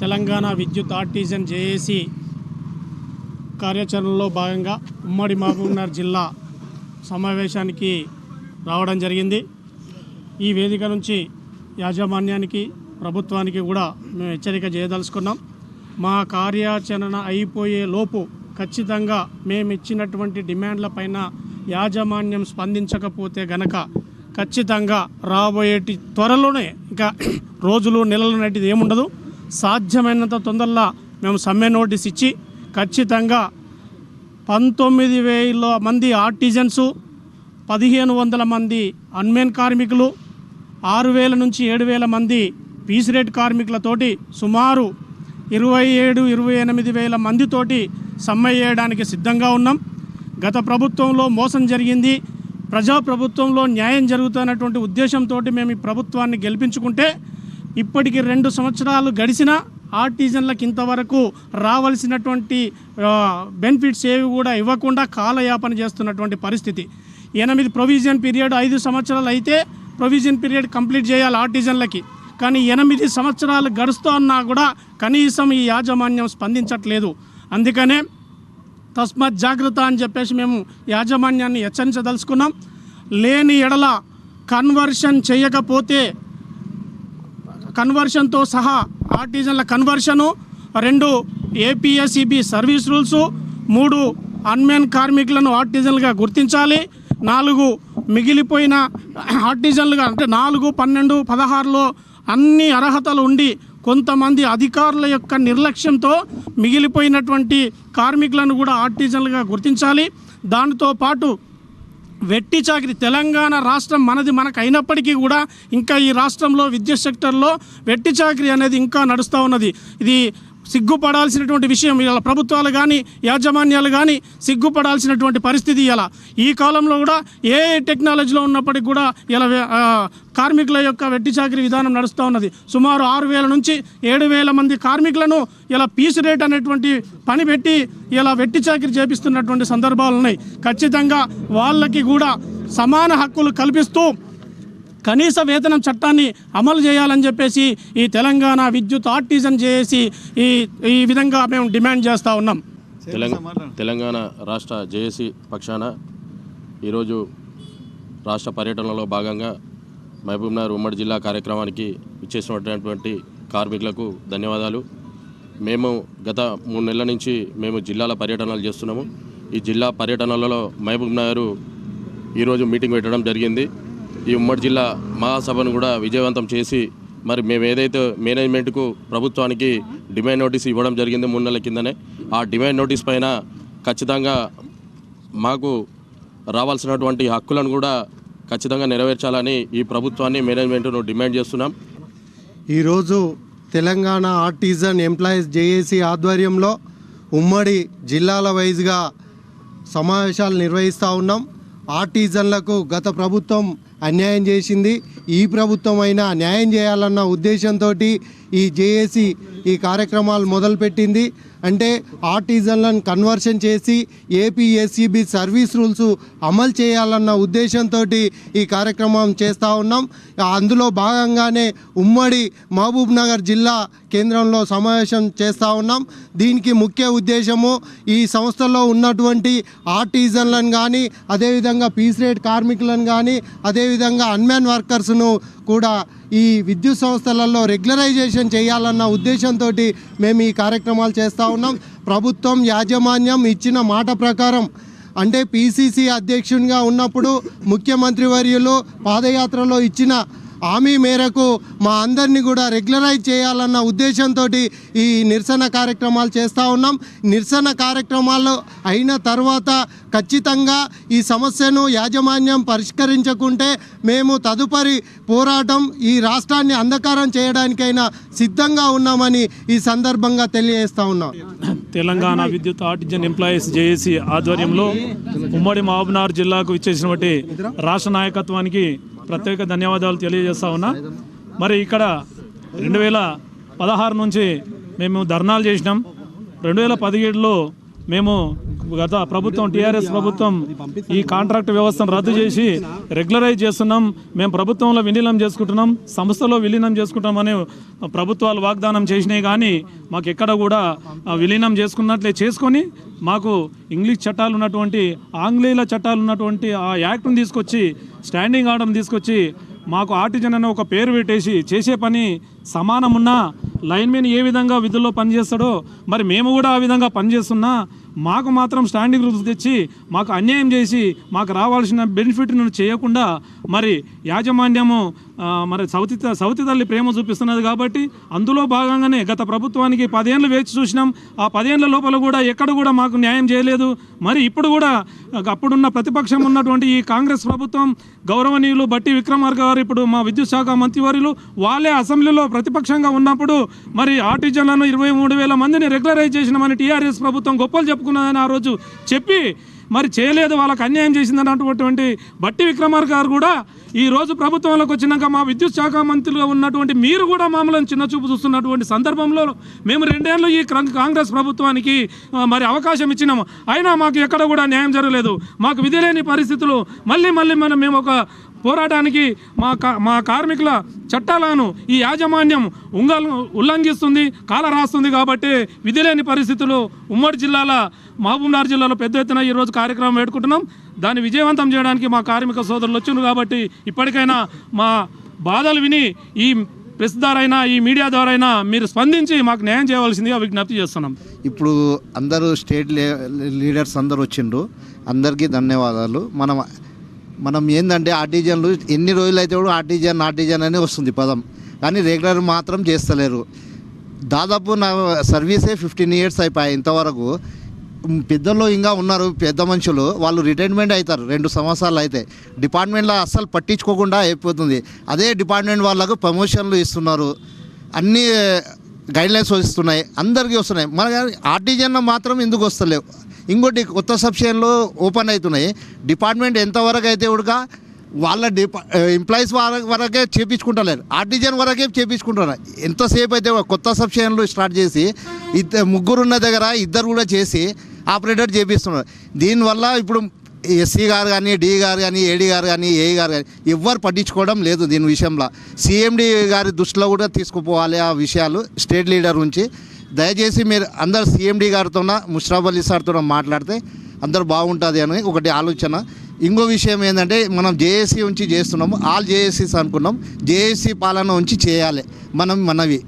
తెలంగాణ విద్యుత్ artisan JAC కార్యాచరణలో భాగంగా ఉమ్మడి మహబూబ్నగర్ జిల్లా సమావేశానికి రావడం జరిగింది. ఈ వేదిక నుంచి యాజమాన్యానికి ప్రభుత్వానికి కూడా మేము హెచ్చరిక చేయదలుచుకున్నాం. మా కార్యాచరణ అయిపోయే లోపు ఖచ్చితంగా మేము ఇచ్చినటువంటి డిమాండ్లపైన యాజమాన్యం స్పందించకపోతే గనక ఖచ్చితంగా రాబోయేటి త్వరలోనే, ఇంకా రోజులు నెలలు నటిది ఏముండదు, సాధ్యమైనంత తొందరగా మేము సమ్మె నోటీస్ ఇచ్చి ఖచ్చితంగా 19,000 మంది ఆర్టిజన్సు, 1,500 మంది అన్మెన్ కార్మికులు, 6,000 నుంచి 7,000 మంది పీస్ రేట్ కార్మికులతోటి సుమారు 27-28,000 మందితోటి సమ్మె చేయడానికి సిద్ధంగా ఉన్నాం. గత ప్రభుత్వంలో మోసం జరిగింది, ప్రజాప్రభుత్వంలో న్యాయం జరుగుతున్నటువంటి ఉద్దేశంతో మేము ఈ ప్రభుత్వాన్ని గెలిపించుకుంటే ఇప్పటికి 2 సంవత్సరాలు గడిచినా ఆర్టిజన్లకు ఇంతవరకు రావాల్సినటువంటి బెనిఫిట్స్ ఏవి కూడా ఇవ్వకుండా కాలయాపన చేస్తున్నటువంటి పరిస్థితి. 8 ప్రొవిజన్ పీరియడ్ 5 సంవత్సరాలు అయితే ప్రొవిజన్ పీరియడ్ కంప్లీట్ చేయాలి ఆర్టిజన్లకి, కానీ 8 సంవత్సరాలు గడుస్తున్నా కూడా కనీసం ఈ యాజమాన్యం స్పందించట్లేదు. అందుకనే తస్మాత్ జాగ్రత్త అని చెప్పేసి మేము యాజమాన్యాన్ని హెచ్చరించదలుచుకున్నాం. లేని ఎడల కన్వర్షన్ చేయకపోతే కన్వర్షన్తో సహా ఆర్టిజన్ల కన్వర్షను, 2 ఏపీఎస్ఈబీ సర్వీస్ రూల్సు, 3 అన్మెన్ కార్మికులను ఆర్టిజన్లుగా గుర్తించాలి, 4 మిగిలిపోయిన ఆర్టిజన్లుగా అంటే 4, 12, 16లో అన్ని అర్హతలు ఉండి కొంతమంది అధికారుల యొక్క నిర్లక్ష్యంతో మిగిలిపోయినటువంటి కార్మికులను కూడా ఆర్టిజన్లుగా గుర్తించాలి. దానితో పాటు వెట్టి చాకిరి, తెలంగాణ రాష్ట్రం మనకు అయినప్పటికీ కూడా ఇంకా ఈ రాష్ట్రంలో విద్యుత్ సెక్టర్లో వెట్టి చాకిరి అనేది ఇంకా నడుస్తూ ఉన్నది. ఇది సిగ్గుపడాల్సినటువంటి విషయం. ఇలా ప్రభుత్వాలు కానీ యాజమాన్యాలు కానీ సిగ్గుపడాల్సినటువంటి పరిస్థితి. ఇలా ఈ కాలంలో కూడా ఏ టెక్నాలజీలో ఉన్నప్పటికీ కూడా ఇలా కార్మికుల యొక్క వెట్టి చాకిరి విధానం నడుస్తూ ఉన్నది. సుమారు 6,000 నుంచి 7,000 మంది కార్మికులను ఇలా పీస్ రేట్ అనేటువంటి పని పెట్టి ఇలా వెట్టి చాకిరి చేపిస్తున్నటువంటి సందర్భాలు ఉన్నాయి. ఖచ్చితంగా వాళ్ళకి కూడా సమాన హక్కులు కల్పిస్తూ కనీస వేతనం చట్టాన్ని అమలు చేయాలని చెప్పేసి ఈ తెలంగాణ విద్యుత్ ఆర్టిజన్ చేసి ఈ విధంగా మేము డిమాండ్ చేస్తూ ఉన్నాం. తెలంగాణ రాష్ట్ర జేఏసీ పక్షాన ఈరోజు రాష్ట్ర పర్యటనలో భాగంగా మహబూబ్నగర్ ఉమ్మడి జిల్లా కార్యక్రమానికి ఇచ్చేసినటువంటి కార్మికులకు ధన్యవాదాలు. మేము గత 3 నెలల నుంచి మేము జిల్లాల పర్యటనలు చేస్తున్నాము. ఈ జిల్లా పర్యటనలలో మహబూబ్నగర్ ఈరోజు మీటింగ్ పెట్టడం జరిగింది. ఈ ఉమ్మడి జిల్లా మహాసభను కూడా విజయవంతం చేసి మరి మేము ఏదైతే మేనేజ్మెంట్కు ప్రభుత్వానికి డిమాండ్ నోటీస్ ఇవ్వడం జరిగింది 3 నెలల కిందనే, ఆ డిమాండ్ నోటీస్ పైన ఖచ్చితంగా మాకు రావాల్సినటువంటి హక్కులను కూడా ఖచ్చితంగా నెరవేర్చాలని ఈ ప్రభుత్వాన్ని మేనేజ్మెంట్ను డిమాండ్ చేస్తున్నాం. ఈరోజు తెలంగాణ ఆర్టిజన్ ఎంప్లాయీస్ జేఏసీ ఆధ్వర్యంలో ఉమ్మడి జిల్లాల వైజ్గా సమావేశాలు నిర్వహిస్తూ ఉన్నాం. ఆర్టిజన్లకు గత ప్రభుత్వం అన్యాయం చేసింది, ఈ ప్రభుత్వం అయినా న్యాయం చేయాలన్న ఉద్దేశంతో ఈ జేఏసీ ఈ కార్యక్రమాలు మొదలుపెట్టింది. అంటే ఆర్టిజన్లను కన్వర్షన్ చేసి ఏపీఎస్ఈబీ సర్వీస్ రూల్స్ అమలు చేయాలన్న ఉద్దేశంతో ఈ కార్యక్రమం చేస్తూ ఉన్నాం. అందులో భాగంగానే ఉమ్మడి మహబూబ్నగర్ జిల్లా కేంద్రంలో సమావేశం చేస్తూ ఉన్నాం. దీనికి ముఖ్య ఉద్దేశము ఈ సంస్థలో ఉన్నటువంటి ఆర్టిజన్లను కానీ, అదేవిధంగా పీస్ రేట్ కార్మికులను కానీ, అదేవిధంగా అన్మెన్ వర్కర్స్ను కూడా ఈ విద్యుత్ సంస్థలలో రెగ్యులరైజేషన్ చేయాలన్న ఉద్దేశంతో మేము ఈ కార్యక్రమాలు చేస్తూ ఉన్నాం. ప్రభుత్వం యాజమాన్యం ఇచ్చిన మాట ప్రకారం అంటే పీసీసీ అధ్యక్షునిగా ఉన్నప్పుడు ముఖ్యమంత్రి వర్యులు పాదయాత్రలో ఇచ్చిన హామీ మేరకు మా అందరినీ కూడా రెగ్యులరైజ్ చేయాలన్న ఉద్దేశంతో ఈ నిరసన కార్యక్రమాలు చేస్తూ ఉన్నాం. నిరసన కార్యక్రమాలు అయిన తర్వాత ఖచ్చితంగా ఈ సమస్యను యాజమాన్యం పరిష్కరించకుంటే మేము తదుపరి పోరాటం ఈ రాష్ట్రాన్ని అంధకారం చేయడానికైనా సిద్ధంగా ఉన్నామని ఈ సందర్భంగా తెలియజేస్తూ ఉన్నాం. తెలంగాణ విద్యుత్ ఆర్టిజన్ ఎంప్లాయీస్ జేఏసీ ఆధ్వర్యంలో ఉమ్మడి మహబూబ్నగర్ జిల్లాకు ఇచ్చేసినటువంటి రాష్ట్ర నాయకత్వానికి ప్రత్యేక ధన్యవాదాలు తెలియజేస్తా ఉన్నా. మరి ఇక్కడ 2016 నుంచి మేము ధర్నాలు చేసినాం. 2017లో మేము గత ప్రభుత్వం టీఆర్ఎస్ ప్రభుత్వం ఈ కాంట్రాక్ట్ వ్యవస్థను రద్దు చేసి రెగ్యులరైజ్ చేస్తున్నాం, మేము ప్రభుత్వంలో విలీనం చేసుకుంటున్నాం, సంస్థలో విలీనం చేసుకుంటామని ప్రభుత్వాలు వాగ్దానం చేసినాయి. కానీ మాకు ఎక్కడ కూడా విలీనం చేసుకున్నట్లే చేసుకొని మాకు ఇంగ్లీష్ చట్టాలు ఉన్నటువంటి ఆంగ్లేయుల చట్టాలు ఉన్నటువంటి ఆ యాక్ట్ను తీసుకొచ్చి స్టాండింగ్ ఆర్డర్ని తీసుకొచ్చి మాకు ఆర్టిజన్ అనే ఒక పేరు పెట్టేసి చేసే పని సమానమున్నా లైన్మెన్ ఏ విధంగా విధుల్లో పనిచేస్తాడో మరి మేము కూడా ఆ విధంగా పనిచేస్తున్నా మాకు మాత్రం స్టాండింగ్ రూల్స్ తెచ్చి మాకు అన్యాయం చేసి మాకు రావాల్సిన బెనిఫిట్ను చేయకుండా మరి యాజమాన్యము మరి సౌతి తల్లి ప్రేమ చూపిస్తున్నది. కాబట్టి అందులో భాగంగానే గత ప్రభుత్వానికి 10 ఏళ్ళు వేచి చూసినాం. ఆ 10 ఏళ్ళ లోపల కూడా ఎక్కడ కూడా మాకు న్యాయం చేయలేదు. మరి ఇప్పుడు కూడా అప్పుడున్న ప్రతిపక్షం ఉన్నటువంటి ఈ కాంగ్రెస్ ప్రభుత్వం గౌరవనీయులు బట్టి విక్రమార్క గారు ఇప్పుడు మా విద్యుత్ శాఖ మంత్రివర్యులు వాళ్ళే అసెంబ్లీలో ప్రతిపక్షంగా ఉన్నప్పుడు మరి ఆర్టిజన్లను 23,000 మందిని రెగ్యులరైజ్ చేసినామని టీఆర్ఎస్ ప్రభుత్వం గొప్పలు చెప్పుకున్నదని ఆ రోజు చెప్పి మరి చేయలేదు, వాళ్ళకి అన్యాయం చేసిందన్నటువంటి బట్టి విక్రమార్క గారు కూడా ఈ రోజు ప్రభుత్వంలోకి వచ్చినాక మా విద్యుత్ శాఖ మంత్రులుగా ఉన్నటువంటి మీరు కూడా మమ్మల్ని చిన్నచూపు చూస్తున్నటువంటి సందర్భంలో మేము 2 ఏళ్ళు ఈ కాంగ్రెస్ ప్రభుత్వానికి మరి అవకాశం ఇచ్చినాము. అయినా మాకు ఎక్కడ కూడా న్యాయం జరగలేదు. మాకు విధి లేని పరిస్థితులు మళ్ళీ మేము ఒక పోరాటానికి మా కార్మికుల చట్టాలను ఈ యాజమాన్యం ఉల్లంఘిస్తుంది, కాల రాస్తుంది. కాబట్టి విధిలేని పరిస్థితులు ఉమ్మడి జిల్లాల మహబూబ్నగర్ జిల్లాలో పెద్ద ఎత్తున ఈరోజు కార్యక్రమం పెట్టుకుంటున్నాం. దాన్ని విజయవంతం చేయడానికి మా కార్మిక సోదరులు వచ్చిండ్రు. కాబట్టి ఇప్పటికైనా మా బాధలు విని ఈ ప్రెస్ ద్వారా అయినా ఈ మీడియా ద్వారా అయినా మీరు స్పందించి మాకు న్యాయం చేయవలసిందిగా విజ్ఞప్తి చేస్తున్నాం. ఇప్పుడు అందరూ స్టేట్ లీడర్స్ అందరూ వచ్చిండ్రు, అందరికీ ధన్యవాదాలు. మనం ఏంటంటే ఆర్టిజన్లు ఎన్ని రోజులు అయితే కూడా ఆర్టిజన్ అనే వస్తుంది పదం, కానీ రెగ్యులర్ మాత్రం చేస్తలేరు. దాదాపు నా సర్వీసే 15 ఇయర్స్ అయిపోయాయి. ఇంతవరకు పెద్దలు ఇంకా ఉన్నారు, పెద్ద మనుషులు, వాళ్ళు రిటైర్మెంట్ అవుతారు 2 సంవత్సరాలు అయితే. డిపార్ట్మెంట్లో అస్సలు పట్టించుకోకుండా అయిపోతుంది. అదే డిపార్ట్మెంట్ వాళ్ళకు ప్రమోషన్లు ఇస్తున్నారు, అన్నీ గైడ్లైన్స్ వస్తున్నాయి, అందరికీ వస్తున్నాయి. మన ఆర్టిజన్ మాత్రం ఎందుకు వస్తలేవు? ఇంకోటి కొత్త సబ్స్టేషన్లు ఓపెన్ అవుతున్నాయి. డిపార్ట్మెంట్ ఎంతవరకు అయితే ఉడక వాళ్ళ ఎంప్లాయీస్ వరకే చేయించుకుంటలేరు, ఆర్టిజన్ వరకే చేయించుకుంటున్నారు. ఎంతసేపు అయితే కొత్త సబ్స్టేషన్లు స్టార్ట్ చేసి 3 ఉన్న దగ్గర 2 కూడా చేసి ఆపరేటర్ చేపిస్తున్నారు. దీనివల్ల ఇప్పుడు ఎస్సీ గారు కానీ, డి గారు కానీ, ఏడీ గారు కానీ, ఏఈ గారు కానీ ఎవ్వరు పట్టించుకోవడం లేదు. దీని విషయంలో సిఎండి గారి దృష్టిలో కూడా తీసుకుపోవాలి ఆ విషయాలు స్టేట్ లీడర్ నుంచి. దయచేసి మీరు అందరు సిఎండి గారితో ముషరఫ్ అలీ సార్తో మాట్లాడితే అందరు బాగుంటుంది అని ఒకటి ఆలోచన. ఇంకో విషయం ఏంటంటే మనం జేఏసీ నుంచి చేస్తున్నాము, ఆల్ జేఏసీస్ అనుకున్నాం, జేఏసీ పాలన నుంచి చేయాలి మనవి.